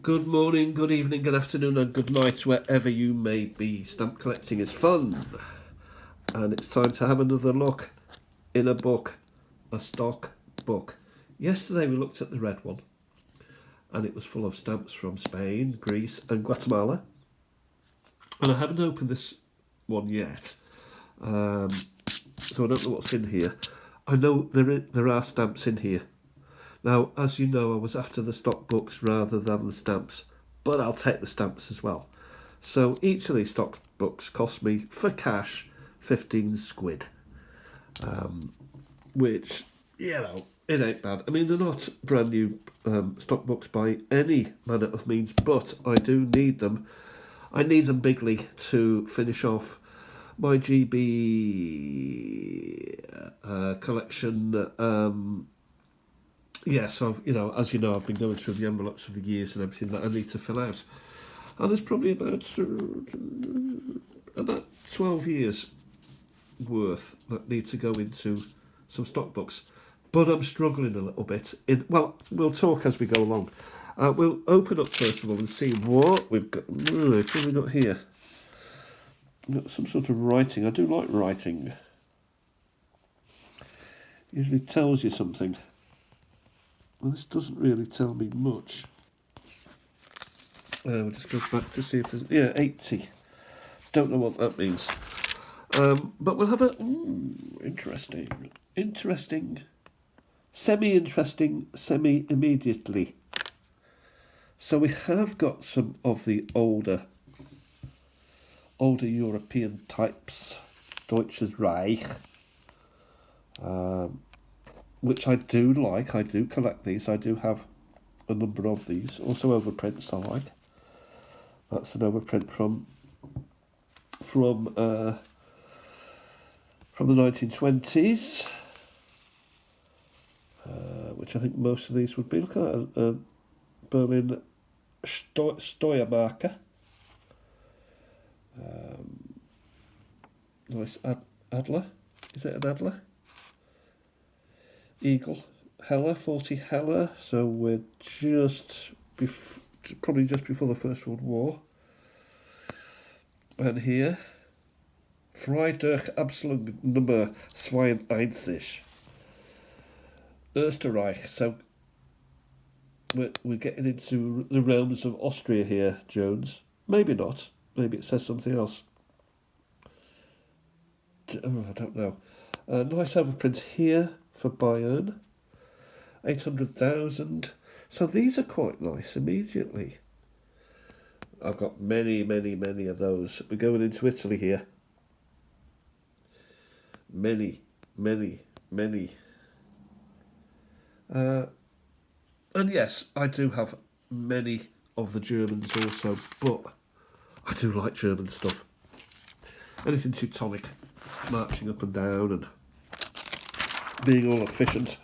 Good morning, good evening, good afternoon and good night wherever you may be. Stamp collecting is fun and it's time to have another look in a book, a stock book. Yesterday we looked at the red one and it was full of stamps from Spain, Greece and Guatemala, and I haven't opened this one yet, so I don't know what's in here. I know there are stamps in here. Now, as you know, I was after the stock books rather than the stamps, but I'll take the stamps as well. So each of these stock books cost me, for cash, 15 squid. Which, it ain't bad. I mean, they're not brand new stock books by any manner of means, but I do need them. I need them bigly to finish off my GB collection. So, as you know, I've been going through the envelopes of the years and everything that I need to fill out. And there's probably about 12 years worth that need to go into some stock books. But I'm struggling a little bit. We'll talk as we go along. We'll open up first of all and see what we've got. Right, what have we got here? We've got some sort of writing. I do like writing. Usually tells you something. Well, this doesn't really tell me much. We'll just go back to see if there's... 80. Don't know what that means. But we'll have a... Interesting. Semi-interesting, semi-immediately. So we have got some of the older European types. Deutsches Reich. Which I do like. I do collect these. I do have a number of these. Also overprints I like. That's an overprint from the 1920s, which I think most of these would be. Look at that, Berlin Steuermarker. Nice Adler. Is it an Adler? Eagle Heller, 40 Heller, so we're probably just before the First World War. And here, Freidurch Abslung Nummer 92. Österreich, so we're getting into the realms of Austria here, Jones. Maybe not, maybe it says something else. I don't know. Nice overprint here for Bayern, 800,000. So these are quite nice immediately. I've got many of those. We're going into Italy here. Many. And yes, I do have many of the Germans also, but I do like German stuff. Anything Teutonic, marching up and down and being all efficient.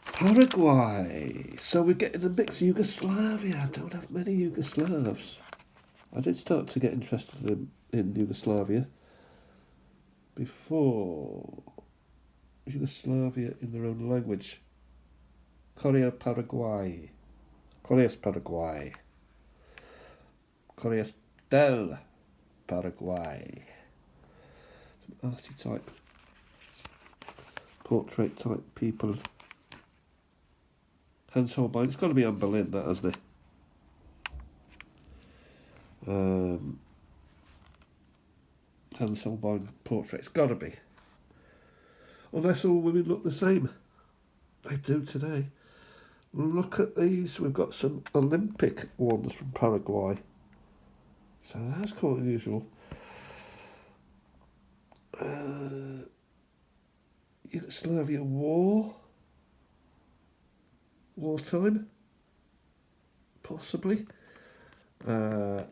Paraguay. So we're getting a mix of Yugoslavia. I don't have many Yugoslavs. I did start to get interested in Yugoslavia before Yugoslavia in their own language. Correas Paraguay. Correas del Paraguay. Some arty type, portrait type people. Hans Holbein. It's got to be on Berlin, that, hasn't it? Hans Holbein portrait. It's got to be. Unless all women look the same. They do today. Look at these. We've got some Olympic ones from Paraguay. So that's quite unusual. Yugoslavia wartime, possibly.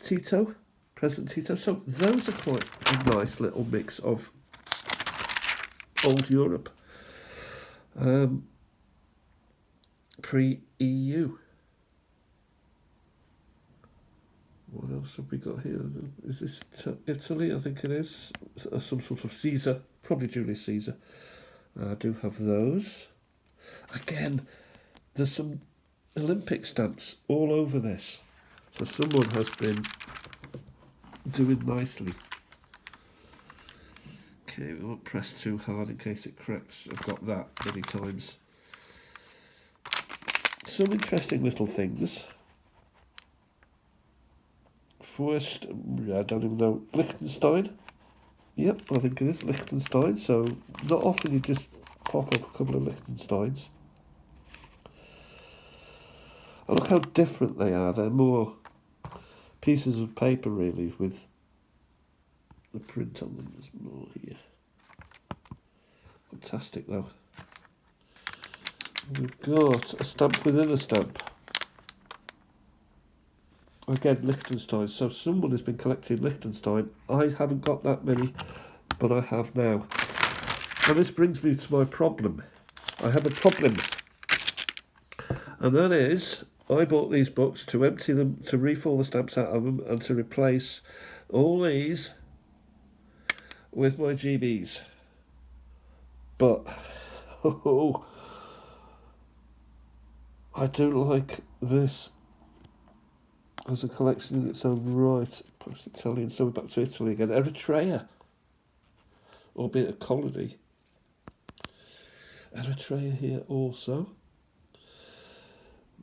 Tito, President Tito. So those are quite a nice little mix of old Europe. Pre-EU. What else have we got here? Is this Italy? I think it is. Some sort of Caesar, probably Julius Caesar. I do have those. Again, there's some Olympic stamps all over this. So someone has been doing nicely. Okay, we won't press too hard in case it cracks. I've got that many times. Some interesting little things. First, I don't even know, Liechtenstein. Yep, I think it is Liechtenstein. So not often you just pop up a couple of Liechtensteins. And look how different they are. They're more pieces of paper really with the print on them. There's more here. Fantastic though. We've got a stamp within a stamp. Again, Liechtenstein. So someone has been collecting Liechtenstein. I haven't got that many, but I have now. And this brings me to my problem. I have a problem. And that is, I bought these books to empty them, to refill the stamps out of them, and to replace all these with my GBs. But, I do like this as a collection in its own right. Post-Italian, so we're back to Italy again. Eritrea, albeit a colony. Eritrea here also.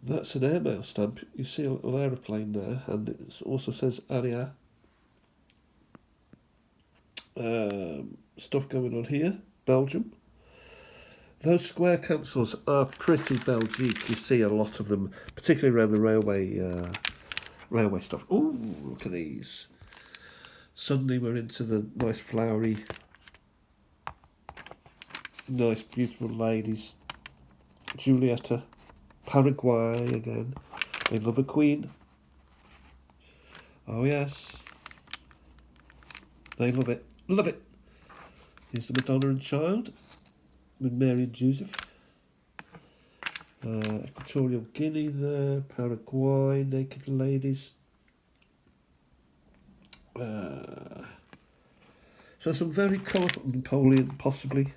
That's an airmail stamp. You see a little aeroplane there, and it also says Aria. Stuff going on here. Belgium. Those square cancels are pretty Belgique. You see a lot of them, particularly around the railway stuff. Oh, look at these. Suddenly we're into the nice flowery, nice beautiful ladies. Giulietta. Paraguay again. They love a queen. Oh yes. They love it. Love it. Here's the Madonna and Child with Mary and Joseph. Equatorial Guinea there. Paraguay, naked ladies. So some very colourful. Napoleon, possibly.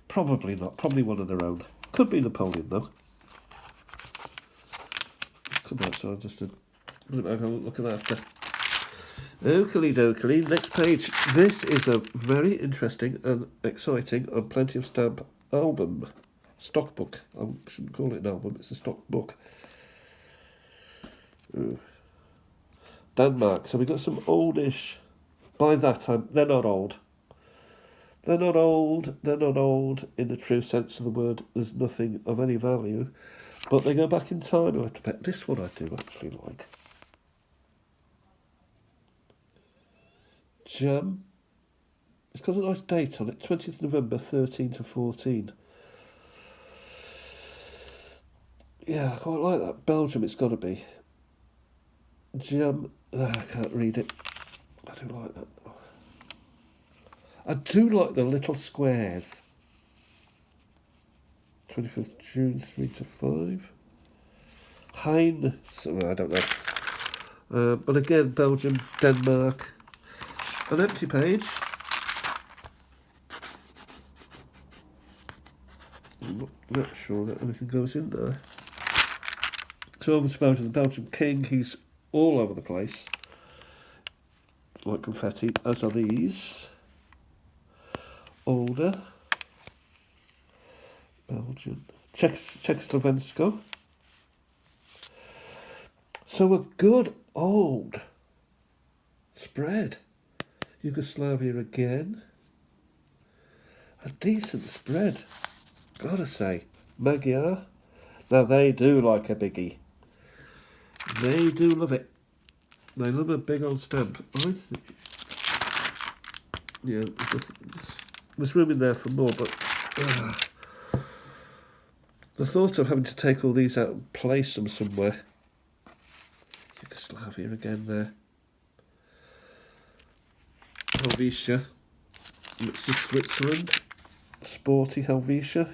Probably not. Probably one of their own. Could be Napoleon though. Come on, so just a look at that after. Oakley dokley, next page. This is a very interesting and exciting and plenty of stamp album. Stock book. I shouldn't call it an album, it's a stock book. Ooh. Denmark. So we've got some oldish. By that time, they're not old. They're not old in the true sense of the word. There's nothing of any value. But they go back in time a little bit. This one I do actually like. Jam. It's got a nice date on it. 20th November 13 to 14. Yeah, I quite like that. Belgium it's got to be. Jam. I can't read it. I do like that. I do like the little squares. 25th June, 3 to 5. Hein, I don't know. But again, Belgium, Denmark. An empty page. I'm not sure that anything goes in there. So over to Belgium, the Belgian king, he's all over the place. Like confetti, as are these. Older. Belgian. Czechoslovakia. So a good old spread. Yugoslavia again. A decent spread. Gotta say. Magyar. Now they do like a biggie. They do love it. They love a big old stamp. I think. Yeah, there's room in there for more, but the thought of having to take all these out and place them somewhere. Yugoslavia again there. Helvetia. This is Switzerland. Sporty Helvetia.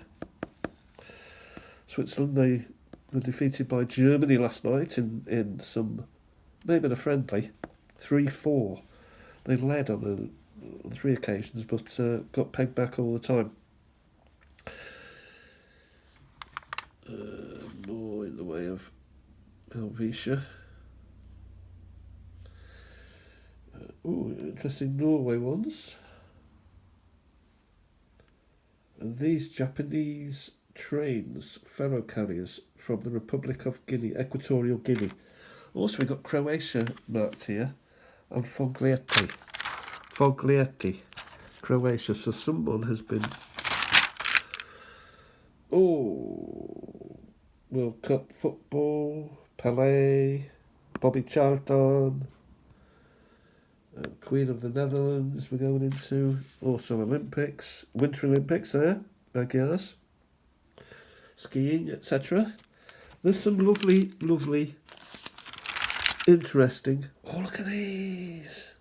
Switzerland, they were defeated by Germany last night in some, maybe in a friendly, 3-4. They led on 3 occasions, but got pegged back all the time. way of Helvetia. Interesting Norway ones. And these Japanese trains, ferro carriers from the Republic of Guinea, Equatorial Guinea. Also, we've got Croatia marked here, and Foglieti, Croatia. So someone has been. World Cup football, Pelé, Bobby Charlton, Queen of the Netherlands. We're going into also Olympics, Winter Olympics there, Magyars, skiing, etc. There's some lovely, interesting. Oh, look at these!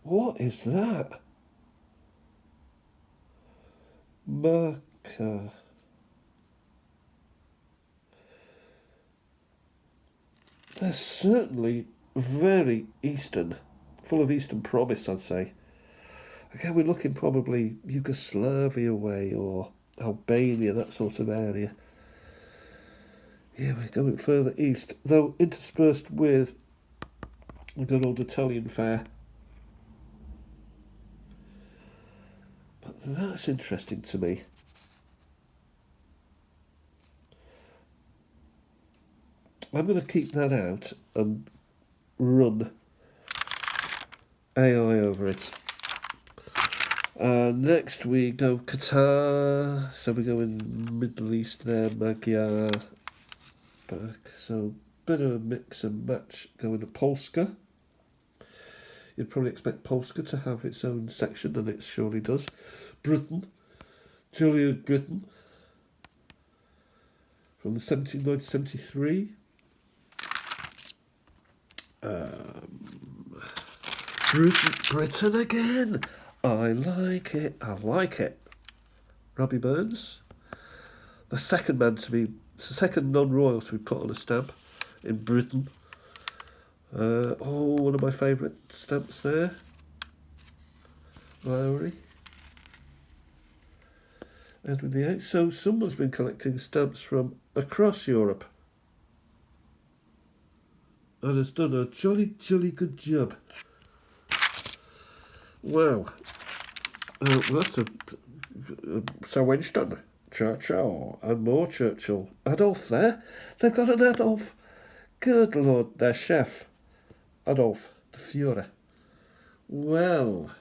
What is that? Marker. They're certainly very Eastern, full of Eastern promise, I'd say. Again, we're looking probably Yugoslavia way or Albania, that sort of area. Yeah, we're going further east, though interspersed with a good old Italian fare. But that's interesting to me. I'm going to keep that out and run AI over it. Next we go Qatar, so we go in Middle East there, Magyar, back, so bit of a mix and match going to Polska. You'd probably expect Polska to have its own section, and it surely does. Britain, Julia Britain, from the 1973. Britain again. I like it. Robbie Burns, the second non-royal to be put on a stamp in Britain. One of my favourite stamps there. Lowry. Edward VIII. So someone's been collecting stamps from across Europe and has done a jolly good job. Wow. That's Sir Winston Churchill and more Churchill. Adolf there. They've got an Adolf. Good Lord, their chef. Adolf the Führer. Well,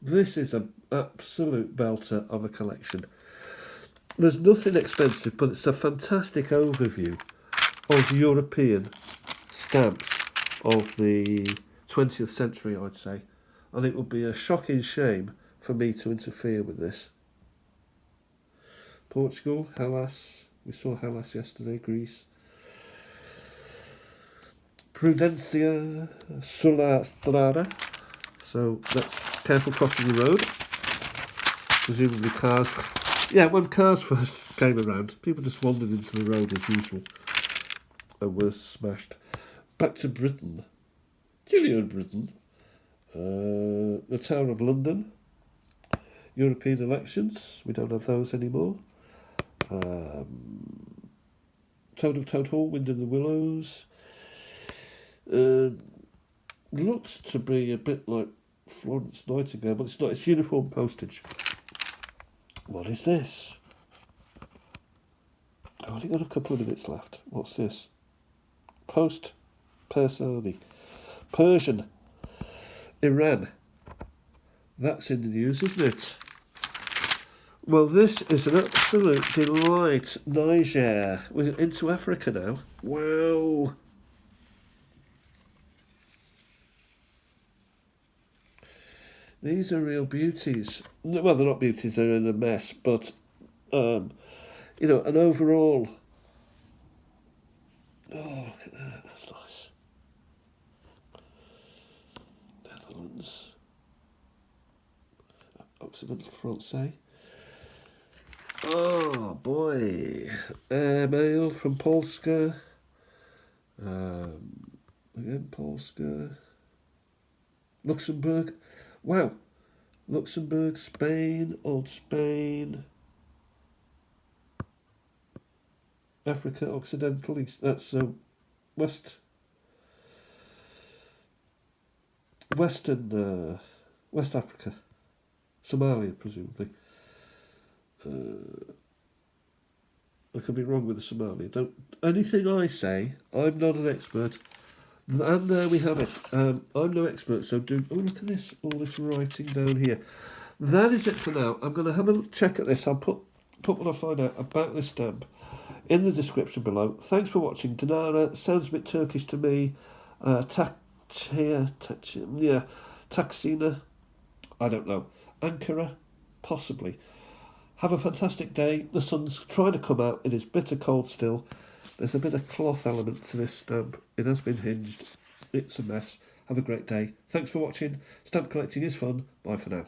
this is an absolute belter of a collection. There's nothing expensive, but it's a fantastic overview of European stamps of the 20th century, I'd say. I think it would be a shocking shame for me to interfere with this. Portugal, Hellas. We saw Hellas yesterday, Greece. Prudencia sulla strada. So that's careful crossing the road. Presumably cars. Yeah, when cars first came around, people just wandered into the road as usual and were smashed. Back to Britain. Julia Britain. The Tower of London. European elections. We don't have those anymore. Toad of Toad Hall, Wind in the Willows. Looks to be a bit like Florence Nightingale, but it's not. It's uniform postage. What is this? I've only got a couple of minutes left. What's this? Post Persani. Persian. Iran. That's in the news, isn't it? Well, this is an absolute delight. Niger. We're into Africa now. Wow. These are real beauties. Well, they're not beauties, they're in a mess, but, an overall... Oh, look at that, that's nice. Netherlands. Occidental Francais. Oh, boy. Mail from Polska. Again, Polska. Luxembourg. Wow. Luxembourg, Spain, old Spain. Africa, Occidental, East. That's West Africa, Somalia, presumably. I could be wrong with the Somalia. Don't anything I say. I'm not an expert. And there we have it. I'm no expert, so do. Oh, look at this! All this writing down here. That is it for now. I'm going to have a check at this. I'll put what I find out about this stamp in the description below. Thanks for watching. Dinara sounds a bit Turkish to me. Taksina. I don't know. Ankara, possibly. Have a fantastic day. The sun's trying to come out. It is bitter cold still. There's a bit of cloth element to this stamp. It has been hinged. It's a mess. Have a great day. Thanks for watching. Stamp collecting is fun. Bye for now.